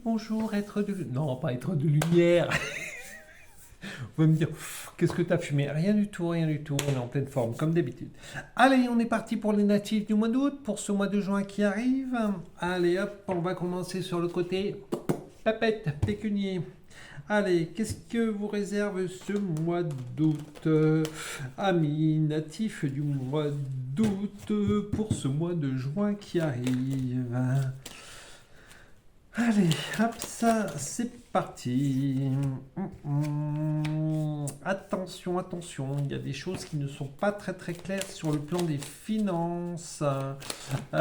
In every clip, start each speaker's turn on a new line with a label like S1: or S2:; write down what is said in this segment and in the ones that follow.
S1: bonjour, être de... Non, pas être de lumière. Vous allez me dire, qu'est-ce que tu as fumé? Rien du tout, rien du tout. On est en pleine forme, comme d'habitude. Allez, on est parti pour les natifs du mois d'août, pour ce mois de juin qui arrive. Allez, hop, on va commencer sur le côté papette, pécunier. Allez, qu'est-ce que vous réserve ce mois d'août? Amis natifs du mois d'août, pour ce mois de juin qui arrive. Allez, hop, ça, c'est parti. Attention, attention, il y a des choses qui ne sont pas très très claires sur le plan des finances. Il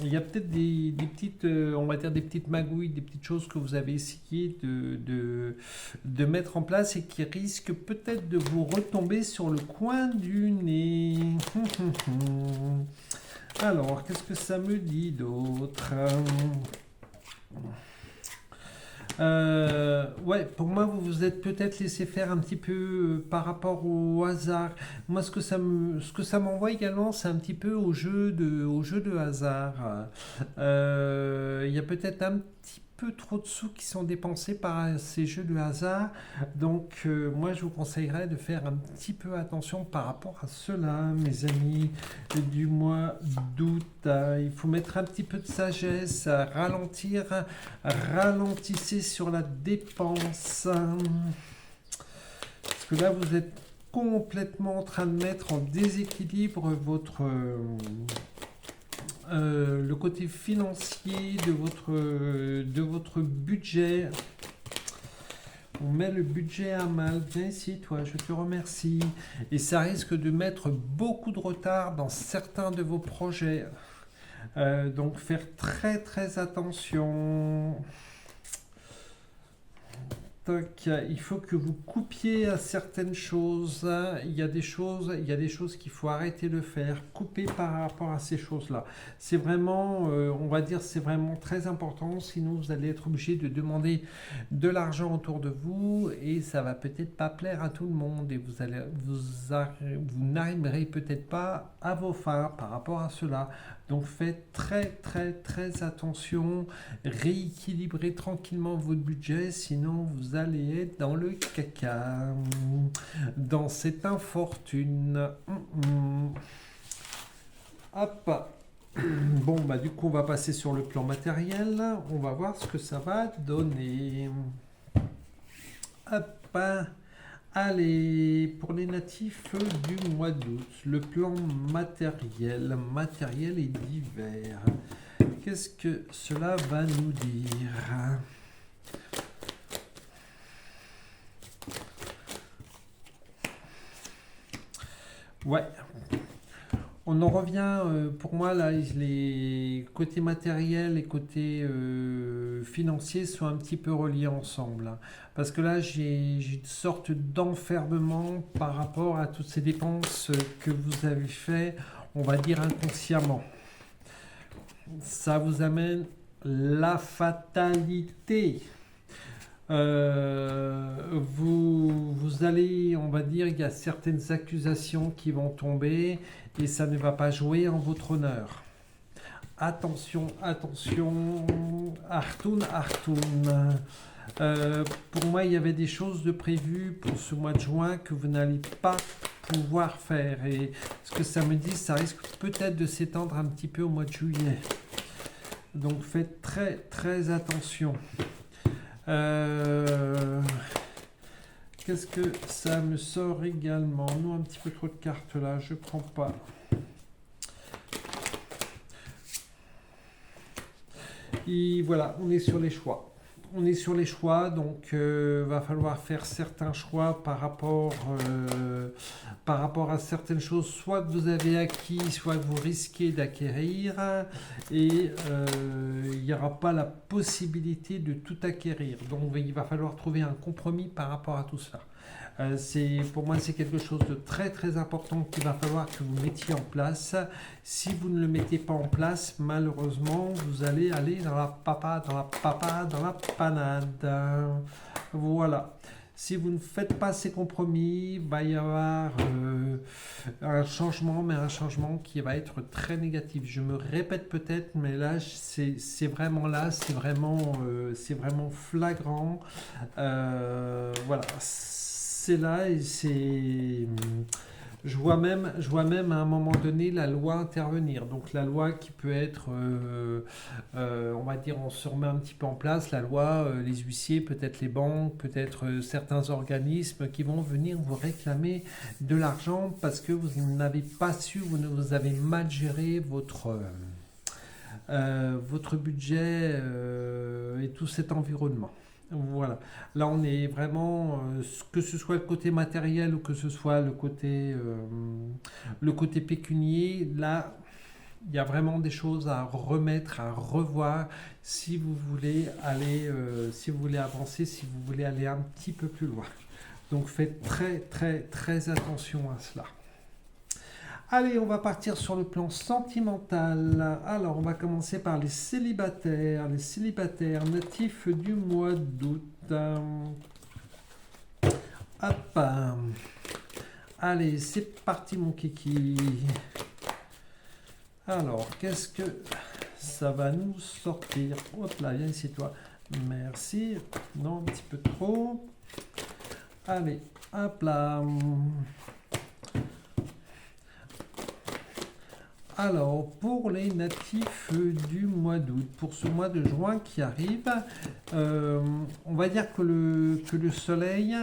S1: y a peut-être des petites, on va dire des petites magouilles, des petites choses que vous avez essayé de mettre en place et qui risquent peut-être de vous retomber sur le coin du nez. Alors, qu'est-ce que ça me dit d'autre? Ouais, pour moi, vous vous êtes peut-être laissé faire un petit peu par rapport au hasard. Moi, ce que ça m'envoie également, c'est un petit peu au jeu de hasard. Il y a peut-être un petit peu trop de sous qui sont dépensés par ces jeux de hasard. Donc, moi, je vous conseillerais de faire un petit peu attention par rapport à cela, mes amis du mois d'août. Il faut mettre un petit peu de sagesse, ralentir, ralentissez sur la dépense. Parce que là, vous êtes complètement en train de mettre en déséquilibre le côté financier de votre budget. On met le budget à mal. Viens ici, toi, je te remercie. Et ça risque de mettre beaucoup de retard dans certains de vos projets. Donc, faire très très attention. Tac, il faut que vous coupiez à certaines choses. Il y a des choses qu'il faut arrêter de faire. Couper par rapport à ces choses-là. C'est vraiment, on va dire, c'est vraiment très important. Sinon, vous allez être obligé de demander de l'argent autour de vous et ça va peut-être pas plaire à tout le monde et vous n'arriverez peut-être pas à vos fins par rapport à cela. Donc faites très très très attention, rééquilibrez tranquillement votre budget, sinon vous allez être dans le caca, dans cette infortune. Hop. Bon, bah du coup on va passer sur le plan matériel, on va voir ce que ça va donner. Hop. Allez, pour les natifs du mois d'août, le plan matériel et divers. Qu'est-ce que cela va nous dire? Ouais. On en revient, pour moi, là, les côtés matériels et côtés financiers sont un petit peu reliés ensemble. Parce que là, j'ai une sorte d'enfermement par rapport à toutes ces dépenses que vous avez fait, on va dire inconsciemment. Ça vous amène la fatalité. Vous allez, on va dire, il y a certaines accusations qui vont tomber et ça ne va pas jouer en votre honneur. Attention, attention, Artoun, Artoun. Pour moi, il y avait des choses de prévues pour ce mois de juin que vous n'allez pas pouvoir faire. Et ce que ça me dit, ça risque peut-être de s'étendre un petit peu au mois de juillet. Donc faites très très attention. Qu'est-ce que ça me sort également? Non, un petit peu trop de cartes là, je prends pas. Et voilà, on est sur les choix. On est sur les choix, donc va falloir faire certains choix par rapport à certaines choses, soit que vous avez acquis, soit que vous risquez d'acquérir, et il n'y aura pas la possibilité de tout acquérir. Donc il va falloir trouver un compromis par rapport à tout cela. Pour moi, c'est quelque chose de très très important qu'il va falloir que vous mettiez en place. Si vous ne le mettez pas en place, malheureusement, vous allez aller dans la panade. Voilà. Si vous ne faites pas ces compromis, il va y avoir un changement, mais un changement qui va être très négatif. Je me répète peut-être, mais là, c'est vraiment là, c'est vraiment flagrant. Voilà, c'est là et c'est... je vois même à un moment donné la loi intervenir. Donc la loi qui peut être, on va dire, on se remet un petit peu en place, la loi, les huissiers, peut-être les banques, peut-être certains organismes qui vont venir vous réclamer de l'argent parce que vous n'avez pas su, vous avez mal géré votre budget et tout cet environnement. Voilà. Là, on est vraiment, que ce soit le côté matériel ou que ce soit le côté pécunier, là, il y a vraiment des choses à remettre, à revoir si vous voulez aller, si vous voulez avancer, si vous voulez aller un petit peu plus loin. Donc, faites très, très, très attention à cela. Allez, on va partir sur le plan sentimental. Alors, on va commencer par les célibataires. Les célibataires natifs du mois d'août. Hop. Allez, c'est parti, mon kiki. Alors, qu'est-ce que ça va nous sortir? Hop là, viens ici, toi. Merci. Non, un petit peu trop. Allez, hop là. Alors, pour les natifs du mois d'août, pour ce mois de juin qui arrive, on va dire que le soleil,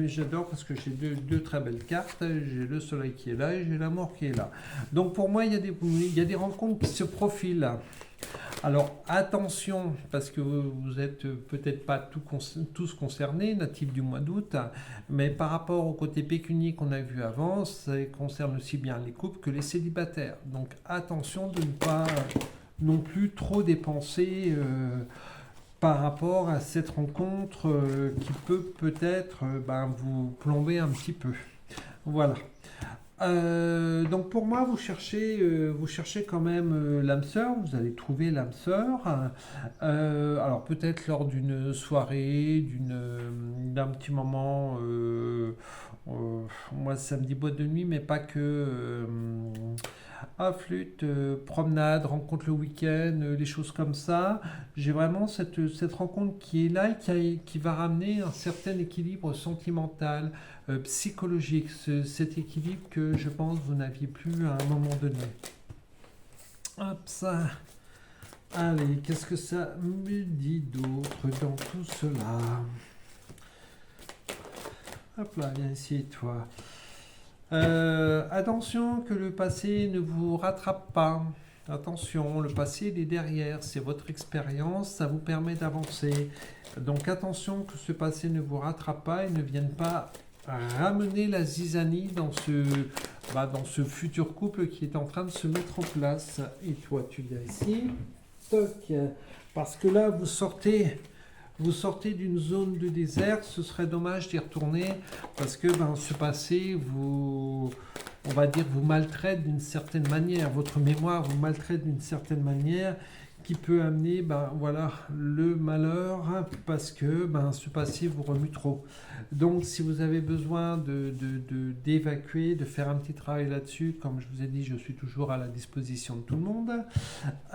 S1: j'adore parce que j'ai deux très belles cartes. J'ai le soleil qui est là et j'ai l'amour qui est là. Donc pour moi, il y a des rencontres qui se profilent. Alors attention, parce que vous êtes peut-être pas tous concernés, natifs du mois d'août, mais par rapport au côté pécunier qu'on a vu avant, ça concerne aussi bien les couples que les célibataires. Donc attention de ne pas non plus trop dépenser par rapport à cette rencontre qui peut peut-être vous plomber un petit peu. Voilà. Donc pour moi, vous cherchez quand même l'âme sœur, vous allez trouver l'âme sœur. Alors peut-être lors d'une soirée, d'un petit moment, moi samedi boîte de nuit, mais pas que. Flûte, promenade, rencontre le week-end, les choses comme ça. J'ai vraiment cette rencontre qui est là et qui va ramener un certain équilibre sentimental, psychologique, cet équilibre que je pense vous n'aviez plus à un moment donné. Hop ça. Allez, qu'est-ce que ça me dit d'autre dans tout cela? Hop là, viens ici toi. Attention que le passé ne vous rattrape pas. Attention, le passé il est derrière, c'est votre expérience, ça vous permet d'avancer. Donc attention que ce passé ne vous rattrape pas et ne vienne pas ramener la zizanie dans ce futur couple qui est en train de se mettre en place. Et toi, tu viens ici, toc, parce que là, vous sortez d'une zone de désert, ce serait dommage d'y retourner parce que ce passé, on va dire, vous maltraite d'une certaine manière, votre mémoire vous maltraite d'une certaine manière qui peut amener le malheur parce que ce passé vous remue trop. Donc si vous avez besoin d'évacuer, de faire un petit travail là-dessus, comme je vous ai dit, je suis toujours à la disposition de tout le monde.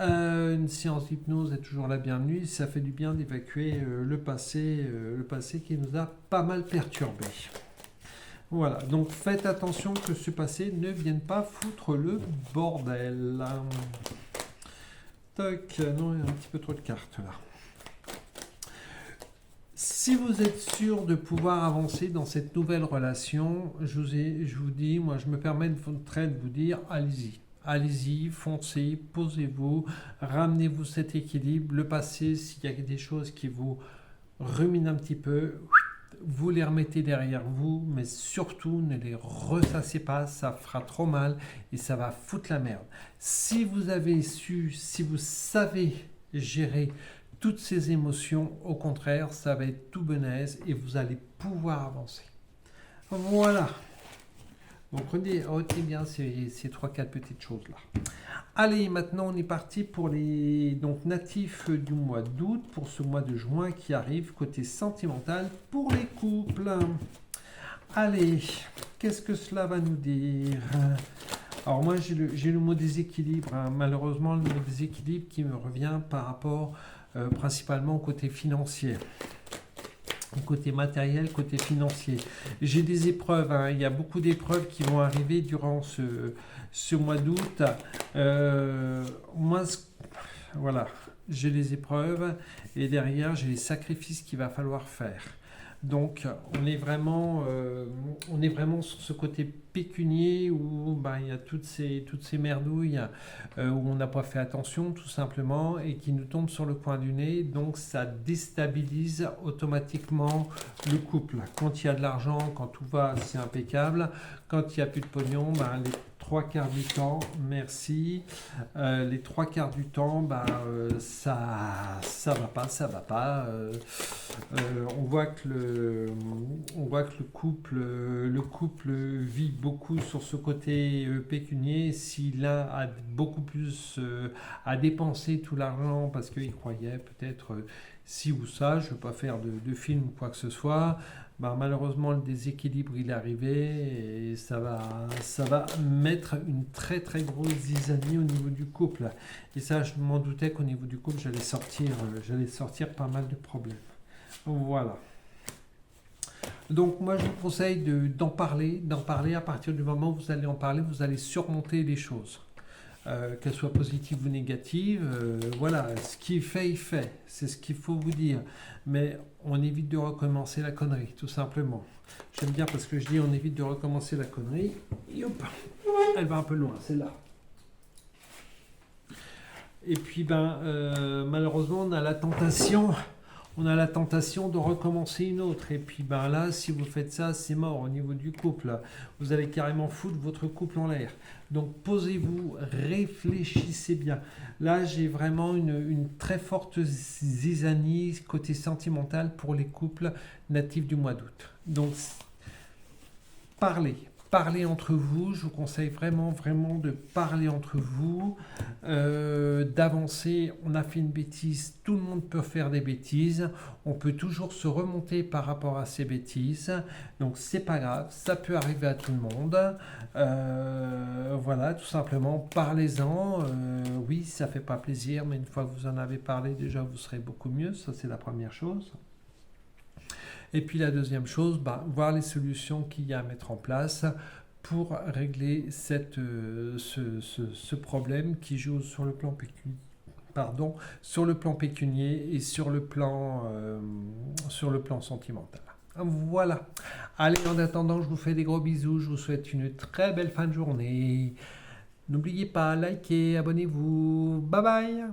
S1: Une séance d'hypnose est toujours la bienvenue, ça fait du bien d'évacuer le passé qui nous a pas mal perturbés. Voilà, donc faites attention que ce passé ne vienne pas foutre le bordel. Toc, non, il y a un petit peu trop de cartes là. Si vous êtes sûr de pouvoir avancer dans cette nouvelle relation, je vous dis, moi je me permets de vous dire, allez-y. Allez-y, foncez, posez-vous, ramenez-vous cet équilibre. Le passé, s'il y a des choses qui vous ruminent un petit peu, vous les remettez derrière vous, mais surtout ne les ressassez pas, ça fera trop mal et ça va foutre la merde. Si vous savez gérer toutes ces émotions, au contraire, ça va être tout benaise et vous allez pouvoir avancer. Voilà. Donc retenez bien ces 3-4 petites choses-là. Allez, maintenant on est parti pour les donc, natifs du mois d'août, pour ce mois de juin qui arrive, côté sentimental pour les couples. Allez, qu'est-ce que cela va nous dire? Alors moi j'ai le mot déséquilibre, hein. Malheureusement le mot déséquilibre qui me revient par rapport principalement au côté financier. Côté matériel, côté financier. J'ai des épreuves, hein. Il y a beaucoup d'épreuves qui vont arriver durant ce mois d'août. Moi, voilà, j'ai les épreuves et derrière, j'ai les sacrifices qu'il va falloir faire. Donc, on est vraiment sur ce côté pécunier où il y a toutes ces merdouilles où on n'a pas fait attention tout simplement et qui nous tombent sur le coin du nez. Donc, ça déstabilise automatiquement le couple. Quand il y a de l'argent, quand tout va, c'est impeccable. Quand il n'y a plus de pognon, les 3/4 du temps, merci. Les 3/4 du temps, ça va pas. On voit que le couple vit beaucoup sur ce côté pécunier. Si l'un a beaucoup plus à dépenser tout l'argent parce qu'il croyait peut-être ci ou ça, je ne veux pas faire de film ou quoi que ce soit. Malheureusement le déséquilibre il est arrivé et ça va mettre une très très grosse zizanie au niveau du couple, et ça je m'en doutais qu'au niveau du couple j'allais sortir pas mal de problèmes. Voilà, donc moi je vous conseille d'en parler à partir du moment où vous allez en parler, vous allez surmonter les choses. Qu'elles soient positives ou négatives, voilà, ce qui est fait, il fait, c'est ce qu'il faut vous dire, mais on évite de recommencer la connerie, tout simplement. J'aime bien parce que je dis on évite de recommencer la connerie, et hop, elle va un peu loin, celle-là. Et puis malheureusement on a la tentation de recommencer une autre. Et puis là, si vous faites ça, c'est mort au niveau du couple. Vous allez carrément foutre votre couple en l'air. Donc posez-vous, réfléchissez bien. Là, j'ai vraiment une très forte zizanie côté sentimental pour les couples natifs du mois d'août. Donc parlez entre vous, je vous conseille vraiment de parler entre vous, d'avancer. On a fait une bêtise, tout le monde peut faire des bêtises, on peut toujours se remonter par rapport à ces bêtises, donc c'est pas grave, ça peut arriver à tout le monde. Voilà, tout simplement, parlez-en. Oui, ça fait pas plaisir, mais une fois que vous en avez parlé, déjà vous serez beaucoup mieux, ça c'est la première chose. Et puis la deuxième chose, voir les solutions qu'il y a à mettre en place pour régler ce problème qui joue sur le plan pécunier et sur le plan sentimental. Voilà. Allez, en attendant, je vous fais des gros bisous, je vous souhaite une très belle fin de journée. N'oubliez pas, likez, abonnez-vous. Bye bye.